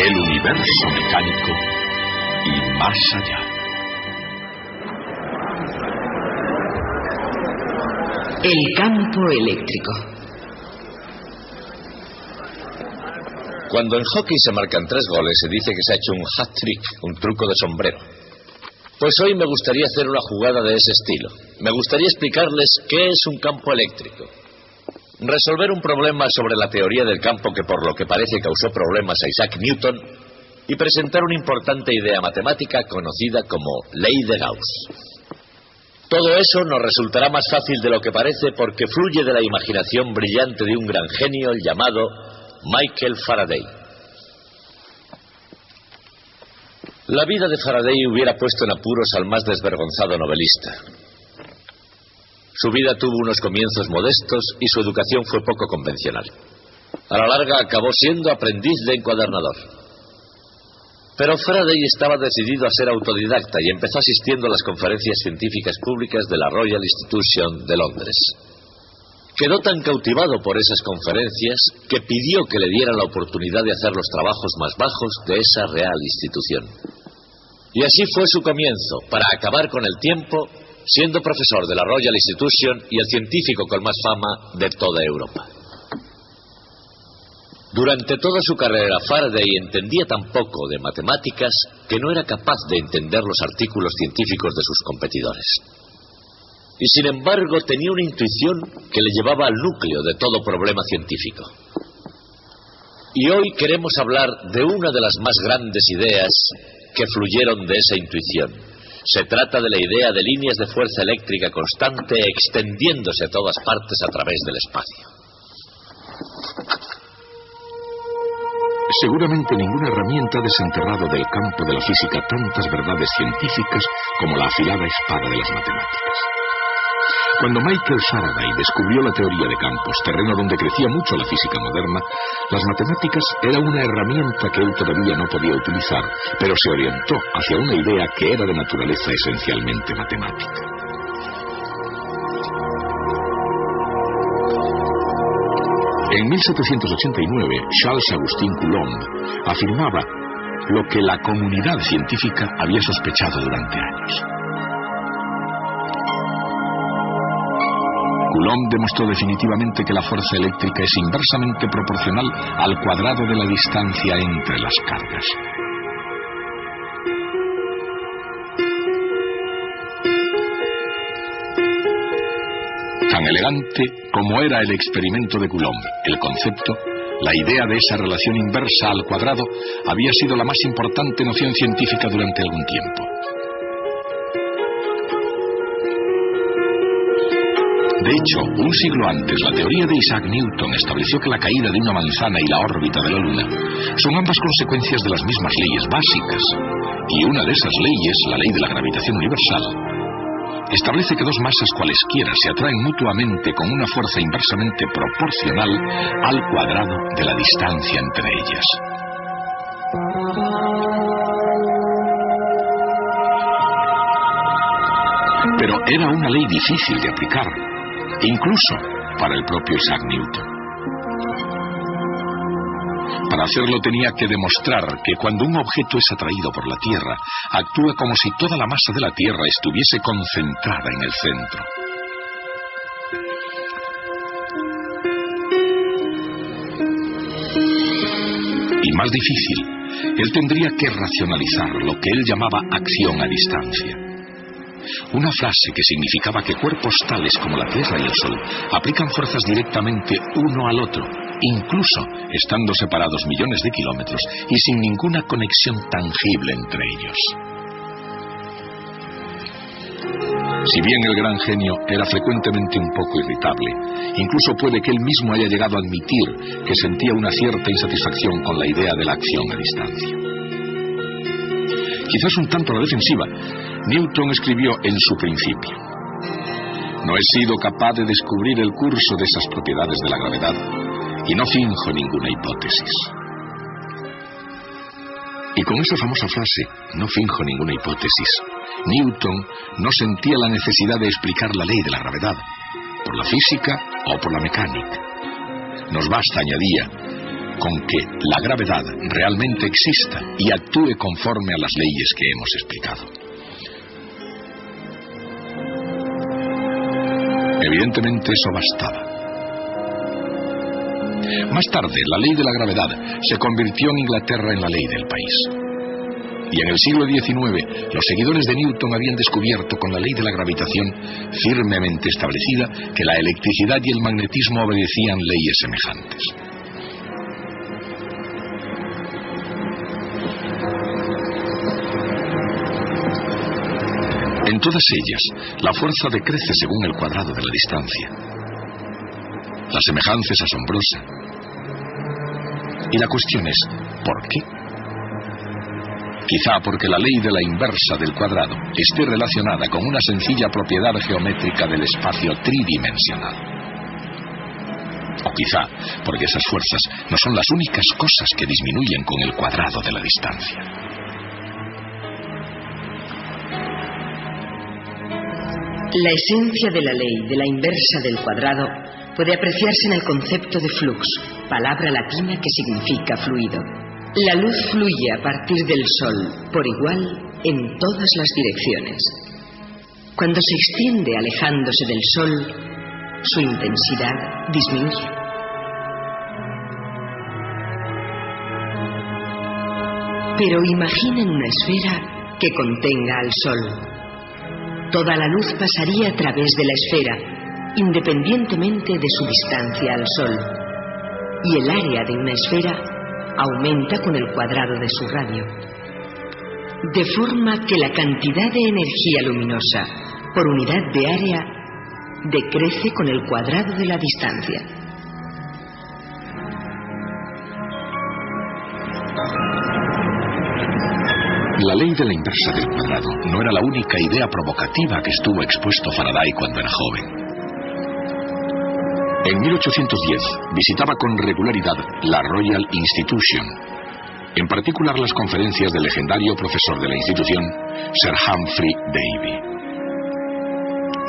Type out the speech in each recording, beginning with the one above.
el universo mecánico y más allá. El campo eléctrico. Cuando en hockey se marcan 3 goles, se dice que se ha hecho un hat-trick, un truco de sombrero. Pues hoy me gustaría hacer una jugada de ese estilo. Me gustaría explicarles qué es un campo eléctrico. Resolver un problema sobre la teoría del campo que por lo que parece causó problemas a Isaac Newton y presentar una importante idea matemática conocida como ley de Gauss. Todo eso nos resultará más fácil de lo que parece porque fluye de la imaginación brillante de un gran genio llamado Michael Faraday. La vida de Faraday hubiera puesto en apuros al más desvergonzado novelista. Su vida tuvo unos comienzos modestos y su educación fue poco convencional. A la larga acabó siendo aprendiz de encuadernador. Pero Faraday estaba decidido a ser autodidacta y empezó asistiendo a las conferencias científicas públicas de la Royal Institution de Londres. Quedó tan cautivado por esas conferencias que pidió que le dieran la oportunidad de hacer los trabajos más bajos de esa real institución. Y así fue su comienzo, para acabar con el tiempo, siendo profesor de la Royal Institution y el científico con más fama de toda Europa. Durante toda su carrera, Faraday entendía tan poco de matemáticas que no era capaz de entender los artículos científicos de sus competidores. Y sin embargo tenía una intuición que le llevaba al núcleo de todo problema científico. Y hoy queremos hablar de una de las más grandes ideas que fluyeron de esa intuición. Se trata de la idea de líneas de fuerza eléctrica constante extendiéndose a todas partes a través del espacio. Seguramente ninguna herramienta ha desenterrado del campo de la física tantas verdades científicas como la afilada espada de las matemáticas. Cuando Michael Faraday descubrió la teoría de campos, terreno donde crecía mucho la física moderna, las matemáticas era una herramienta que él todavía no podía utilizar, pero se orientó hacia una idea que era de naturaleza esencialmente matemática. En 1789, Charles-Augustin Coulomb afirmaba lo que la comunidad científica había sospechado durante años. Coulomb demostró definitivamente que la fuerza eléctrica es inversamente proporcional al cuadrado de la distancia entre las cargas. Tan elegante como era el experimento de Coulomb, el concepto, la idea de esa relación inversa al cuadrado, había sido la más importante noción científica durante algún tiempo. De hecho, un siglo antes, la teoría de Isaac Newton estableció que la caída de una manzana y la órbita de la Luna son ambas consecuencias de las mismas leyes básicas, y una de esas leyes, la ley de la gravitación universal, establece que dos masas cualesquiera se atraen mutuamente con una fuerza inversamente proporcional al cuadrado de la distancia entre ellas. Pero era una ley difícil de aplicar, incluso para el propio Isaac Newton. Para hacerlo tenía que demostrar que cuando un objeto es atraído por la Tierra, actúa como si toda la masa de la Tierra estuviese concentrada en el centro. Y más difícil, él tendría que racionalizar lo que él llamaba acción a distancia. Una frase que significaba que cuerpos tales como la Tierra y el Sol aplican fuerzas directamente uno al otro, incluso estando separados millones de kilómetros y sin ninguna conexión tangible entre ellos. Si bien el gran genio era frecuentemente un poco irritable, incluso puede que él mismo haya llegado a admitir que sentía una cierta insatisfacción con la idea de la acción a distancia. Quizás un tanto a la defensiva, Newton escribió en su Principio: no he sido capaz de descubrir el curso de esas propiedades de la gravedad y no finjo ninguna hipótesis. Y con esa famosa frase, no finjo ninguna hipótesis, Newton no sentía la necesidad de explicar la ley de la gravedad, por la física o por la mecánica. Nos basta, añadía, con que la gravedad realmente exista y actúe conforme a las leyes que hemos explicado. Evidentemente eso bastaba. Más tarde, la ley de la gravedad se convirtió en Inglaterra en la ley del país. Y en el siglo XIX, los seguidores de Newton habían descubierto con la ley de la gravitación firmemente establecida que la electricidad y el magnetismo obedecían leyes semejantes. En todas ellas, la fuerza decrece según el cuadrado de la distancia. La semejanza es asombrosa. Y la cuestión es, ¿por qué? Quizá porque la ley de la inversa del cuadrado esté relacionada con una sencilla propiedad geométrica del espacio tridimensional. O quizá porque esas fuerzas no son las únicas cosas que disminuyen con el cuadrado de la distancia. La esencia de la ley de la inversa del cuadrado puede apreciarse en el concepto de flux, palabra latina que significa fluido. La luz fluye a partir del Sol por igual en todas las direcciones. Cuando se extiende alejándose del Sol, su intensidad disminuye. Pero imaginen una esfera que contenga al Sol. Toda la luz pasaría a través de la esfera, independientemente de su distancia al Sol. Y el área de una esfera aumenta con el cuadrado de su radio. De forma que la cantidad de energía luminosa por unidad de área decrece con el cuadrado de la distancia. La ley de la inversa del cuadrado no era la única idea provocativa que estuvo expuesto Faraday cuando era joven. En 1810 visitaba con regularidad la Royal Institution, en particular las conferencias del legendario profesor de la institución, Sir Humphrey Davy.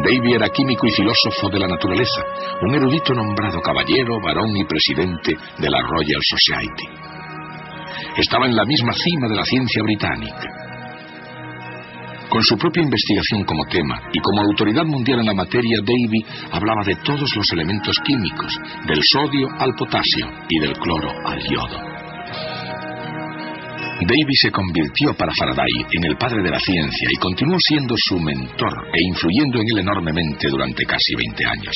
Davy era químico y filósofo de la naturaleza, un erudito nombrado caballero, barón y presidente de la Royal Society. Estaba en la misma cima de la ciencia británica. Con su propia investigación como tema y como autoridad mundial en la materia, Davy hablaba de todos los elementos químicos, del sodio al potasio y del cloro al yodo. Davy se convirtió para Faraday en el padre de la ciencia y continuó siendo su mentor e influyendo en él enormemente durante casi 20 años.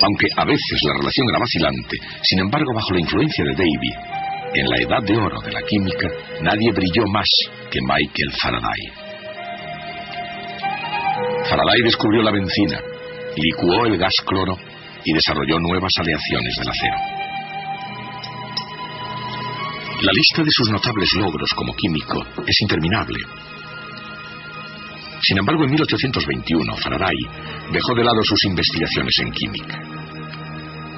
Aunque a veces la relación era vacilante, sin embargo, bajo la influencia de Davy, en la edad de oro de la química, nadie brilló más que Michael Faraday. Faraday descubrió la bencina, licuó el gas cloro y desarrolló nuevas aleaciones del acero. La lista de sus notables logros como químico es interminable. Sin embargo, en 1821, Faraday dejó de lado sus investigaciones en química.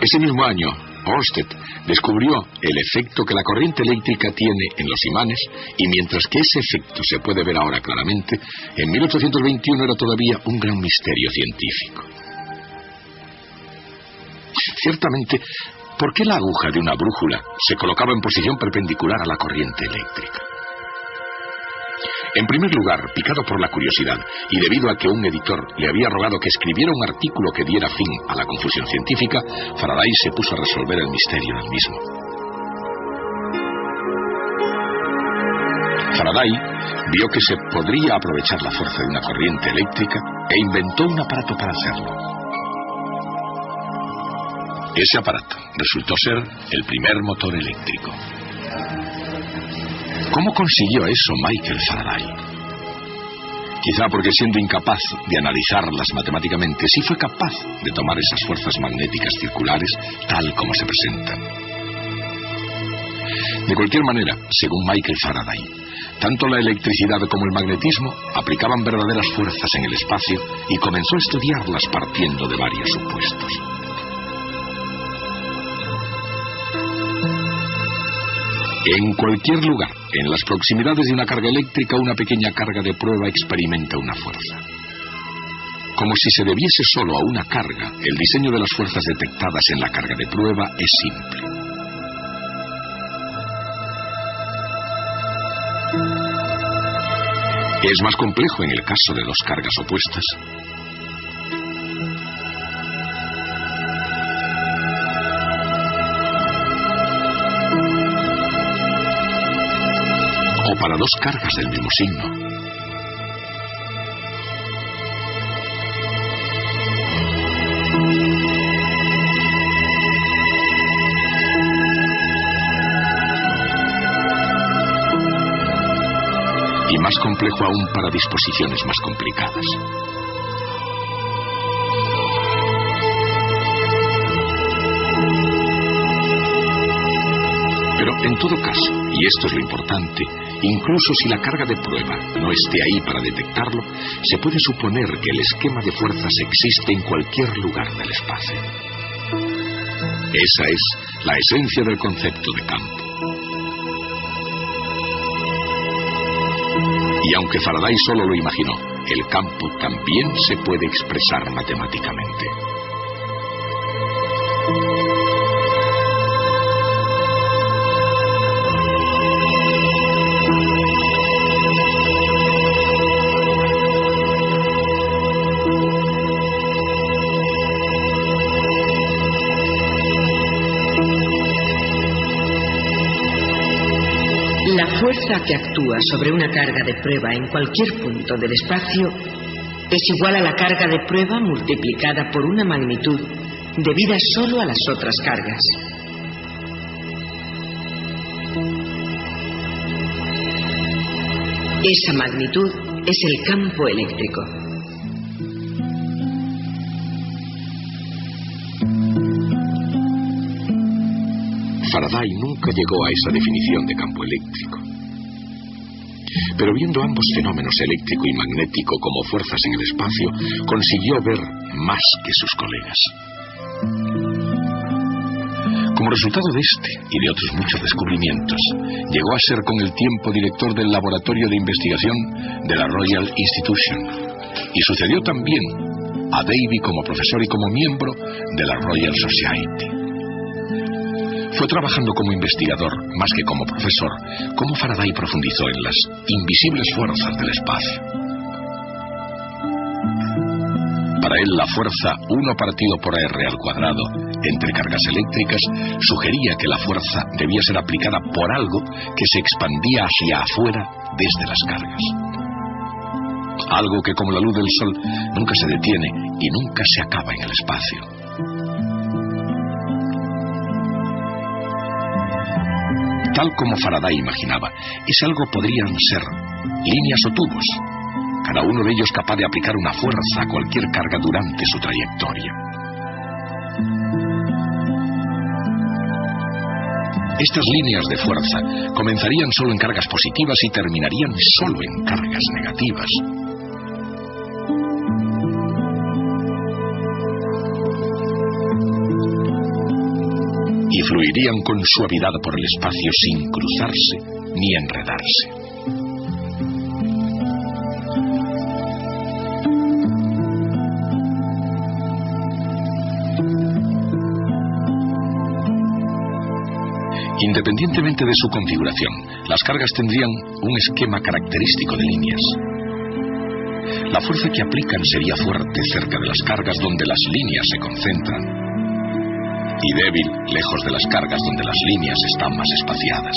Ese mismo año, Ørsted descubrió el efecto que la corriente eléctrica tiene en los imanes, y mientras que ese efecto se puede ver ahora claramente, en 1821 era todavía un gran misterio científico. Ciertamente, ¿por qué la aguja de una brújula se colocaba en posición perpendicular a la corriente eléctrica? En primer lugar, picado por la curiosidad, y debido a que un editor le había rogado que escribiera un artículo que diera fin a la confusión científica, Faraday se puso a resolver el misterio del mismo. Faraday vio que se podría aprovechar la fuerza de una corriente eléctrica e inventó un aparato para hacerlo. Ese aparato resultó ser el primer motor eléctrico. ¿Cómo consiguió eso Michael Faraday? Quizá porque, siendo incapaz de analizarlas matemáticamente, sí fue capaz de tomar esas fuerzas magnéticas circulares tal como se presentan. De cualquier manera, según Michael Faraday, tanto la electricidad como el magnetismo aplicaban verdaderas fuerzas en el espacio y comenzó a estudiarlas partiendo de varios supuestos. En cualquier lugar, en las proximidades de una carga eléctrica, una pequeña carga de prueba experimenta una fuerza. Como si se debiese solo a una carga, el diseño de las fuerzas detectadas en la carga de prueba es simple. Es más complejo en el caso de dos cargas opuestas. O para dos cargas del mismo signo. Y más complejo aún para disposiciones más complicadas. Pero en todo caso, y esto es lo importante, incluso si la carga de prueba no esté ahí para detectarlo, se puede suponer que el esquema de fuerzas existe en cualquier lugar del espacio. Esa es la esencia del concepto de campo. Y aunque Faraday solo lo imaginó, el campo también se puede expresar matemáticamente. La fuerza que actúa sobre una carga de prueba en cualquier punto del espacio es igual a la carga de prueba multiplicada por una magnitud debida solo a las otras cargas. Esa magnitud es el campo eléctrico. Faraday nunca llegó a esa definición de campo eléctrico. Pero viendo ambos fenómenos eléctrico y magnético como fuerzas en el espacio, consiguió ver más que sus colegas. Como resultado de este y de otros muchos descubrimientos, llegó a ser con el tiempo director del Laboratorio de Investigación de la Royal Institution, y sucedió también a Davy como profesor y como miembro de la Royal Society. Fue trabajando como investigador, más que como profesor, como Faraday profundizó en las invisibles fuerzas del espacio. Para él, la fuerza 1 partido por R al cuadrado entre cargas eléctricas sugería que la fuerza debía ser aplicada por algo que se expandía hacia afuera desde las cargas. Algo que, como la luz del sol, nunca se detiene y nunca se acaba en el espacio. Tal como Faraday imaginaba, ese algo podrían ser líneas o tubos, cada uno de ellos capaz de aplicar una fuerza a cualquier carga durante su trayectoria. Estas líneas de fuerza comenzarían solo en cargas positivas y terminarían solo en cargas negativas. Y fluirían con suavidad por el espacio sin cruzarse ni enredarse. Independientemente de su configuración, las cargas tendrían un esquema característico de líneas. La fuerza que aplican sería fuerte cerca de las cargas donde las líneas se concentran, y débil lejos de las cargas donde las líneas están más espaciadas.